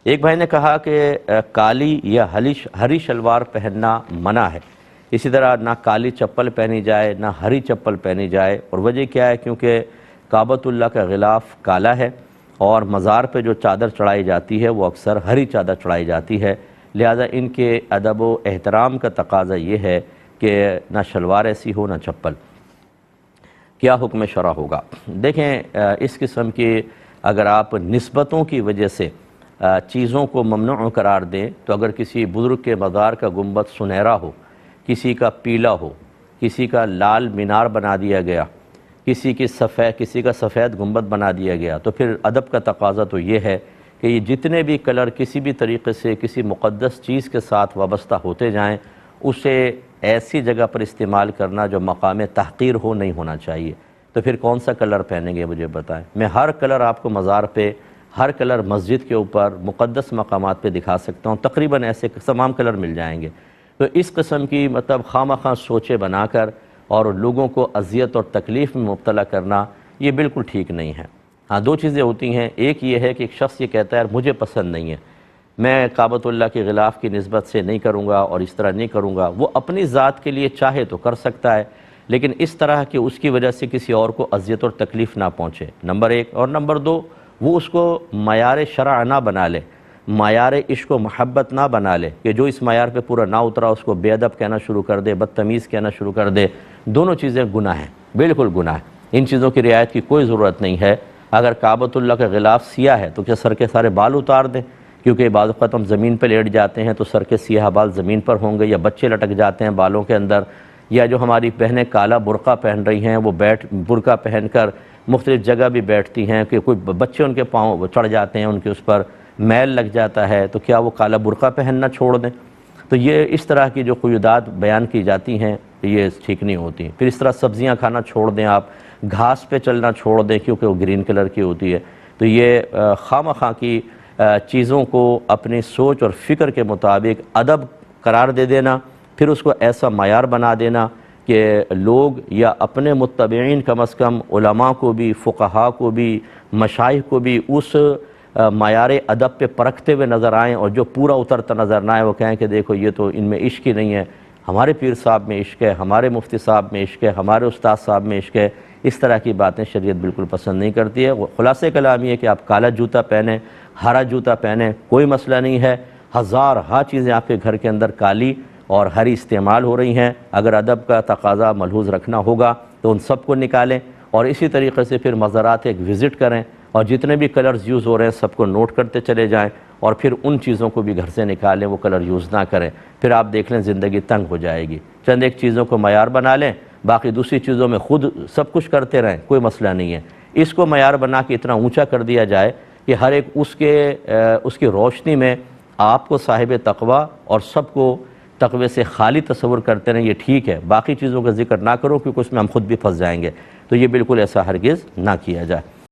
ایک بھائی نے کہا کہ کالی یا ہری شلوار پہننا منع ہے، اسی طرح نہ کالی چپل پہنی جائے نہ ہری چپل پہنی جائے، اور وجہ کیا ہے؟ کیونکہ کعبۃ اللہ کا غلاف کالا ہے اور مزار پہ جو چادر چڑھائی جاتی ہے وہ اکثر ہری چادر چڑھائی جاتی ہے، لہذا ان کے ادب و احترام کا تقاضا یہ ہے کہ نہ شلوار ایسی ہو نہ چپل۔ کیا حکم شرع ہوگا؟ دیکھیں، اس قسم کی اگر آپ نسبتوں کی وجہ سے چیزوں کو ممنوع قرار دیں تو اگر کسی بزرگ کے مزار کا گنبد سنہرا ہو، کسی کا پیلا ہو، کسی کا لال مینار بنا دیا گیا، کسی کا سفید گنبد بنا دیا گیا، تو پھر ادب کا تقاضا تو یہ ہے کہ یہ جتنے بھی کلر کسی بھی طریقے سے کسی مقدس چیز کے ساتھ وابستہ ہوتے جائیں، اسے ایسی جگہ پر استعمال کرنا جو مقام تحقیر ہو نہیں ہونا چاہیے۔ تو پھر کون سا کلر پہنیں گے مجھے بتائیں؟ میں ہر کلر آپ کو مزار پہ، ہر کلر مسجد کے اوپر، مقدس مقامات پہ دکھا سکتا ہوں، تقریباً ایسے تمام کلر مل جائیں گے۔ تو اس قسم کی خواہ مخواہ سوچیں بنا کر اور لوگوں کو اذیت اور تکلیف میں مبتلا کرنا یہ بالکل ٹھیک نہیں ہے۔ ہاں، دو چیزیں ہوتی ہیں، ایک یہ ہے کہ ایک شخص یہ کہتا ہے مجھے پسند نہیں ہے، میں کعبۃ اللہ کے غلاف کی نسبت سے نہیں کروں گا اور اس طرح نہیں کروں گا، وہ اپنی ذات کے لیے چاہے تو کر سکتا ہے، لیکن اس طرح کہ اس کی وجہ سے کسی اور کو اذیت اور تکلیف نہ پہنچے، نمبر ایک۔ اور نمبر دو، وہ اس کو معیار شرع نہ بنا لے، معیار عشق و محبت نہ بنا لے کہ جو اس معیار پہ پورا نہ اترا اس کو بے ادب کہنا شروع کر دے، بدتمیز کہنا شروع کر دے۔ دونوں چیزیں گناہ ہیں، بالکل گناہ ہے، ان چیزوں کی رعایت کی کوئی ضرورت نہیں ہے۔ اگر کعبۃ اللہ کا غلاف سیاہ ہے تو کیا سر کے سارے بال اتار دیں؟ کیونکہ بعض اوقات ہم زمین پہ لیٹ جاتے ہیں تو سر کے سیاہ بال زمین پر ہوں گے، یا بچے لٹک جاتے ہیں بالوں کے اندر، یا جو ہماری بہنیں کالا برقع پہن رہی ہیں وہ برقع پہن کر مختلف جگہ بھی بیٹھتی ہیں کہ کوئی بچے ان کے پاؤں چڑھ جاتے ہیں، ان کے اس پر میل لگ جاتا ہے، تو کیا وہ کالا برقع پہننا چھوڑ دیں؟ تو یہ اس طرح کی جو قیودات بیان کی جاتی ہیں یہ ٹھیک نہیں ہوتی۔ پھر اس طرح سبزیاں کھانا چھوڑ دیں، آپ گھاس پہ چلنا چھوڑ دیں کیونکہ وہ گرین کلر کی ہوتی ہے۔ تو یہ خواہ مخواہ کی چیزوں کو اپنی سوچ اور فکر کے مطابق ادب قرار دے دینا، پھر اس کو ایسا معیار بنا دینا کہ لوگ یا اپنے متبعین کم از کم علماء کو بھی، فقہاء کو بھی، مشائخ کو بھی اس معیار ادب پہ پرکھتے ہوئے نظر آئیں، اور جو پورا اترتا نظر نہ آئے وہ کہیں کہ دیکھو یہ تو ان میں عشق ہی نہیں ہے، ہمارے پیر صاحب میں عشق ہے، ہمارے مفتی صاحب میں عشق ہے، ہمارے استاد صاحب میں عشق ہے۔ اس طرح کی باتیں شریعت بالکل پسند نہیں کرتی ہے۔ خلاصہ کلام یہ ہے کہ آپ کالا جوتا پہنیں، ہرا جوتا پہنیں، کوئی مسئلہ نہیں ہے۔ ہزارہا چیزیں آپ کے گھر کے اندر کالی اور ہری استعمال ہو رہی ہیں، اگر ادب کا تقاضا ملحوظ رکھنا ہوگا تو ان سب کو نکالیں، اور اسی طریقے سے پھر مزارات ایک وزٹ کریں اور جتنے بھی کلرز یوز ہو رہے ہیں سب کو نوٹ کرتے چلے جائیں، اور پھر ان چیزوں کو بھی گھر سے نکالیں، وہ کلر یوز نہ کریں۔ پھر آپ دیکھ لیں زندگی تنگ ہو جائے گی۔ چند ایک چیزوں کو معیار بنا لیں، باقی دوسری چیزوں میں خود سب کچھ کرتے رہیں، کوئی مسئلہ نہیں ہے۔ اس کو معیار بنا کے اتنا اونچا کر دیا جائے کہ ہر ایک اس کی روشنی میں آپ کو صاحب تقوی اور سب کو تقوی سے خالی تصور کرتے رہیں، یہ ٹھیک ہے۔ باقی چیزوں کا ذکر نہ کرو کیونکہ اس میں ہم خود بھی پھنس جائیں گے، تو یہ بالکل ایسا ہرگز نہ کیا جائے۔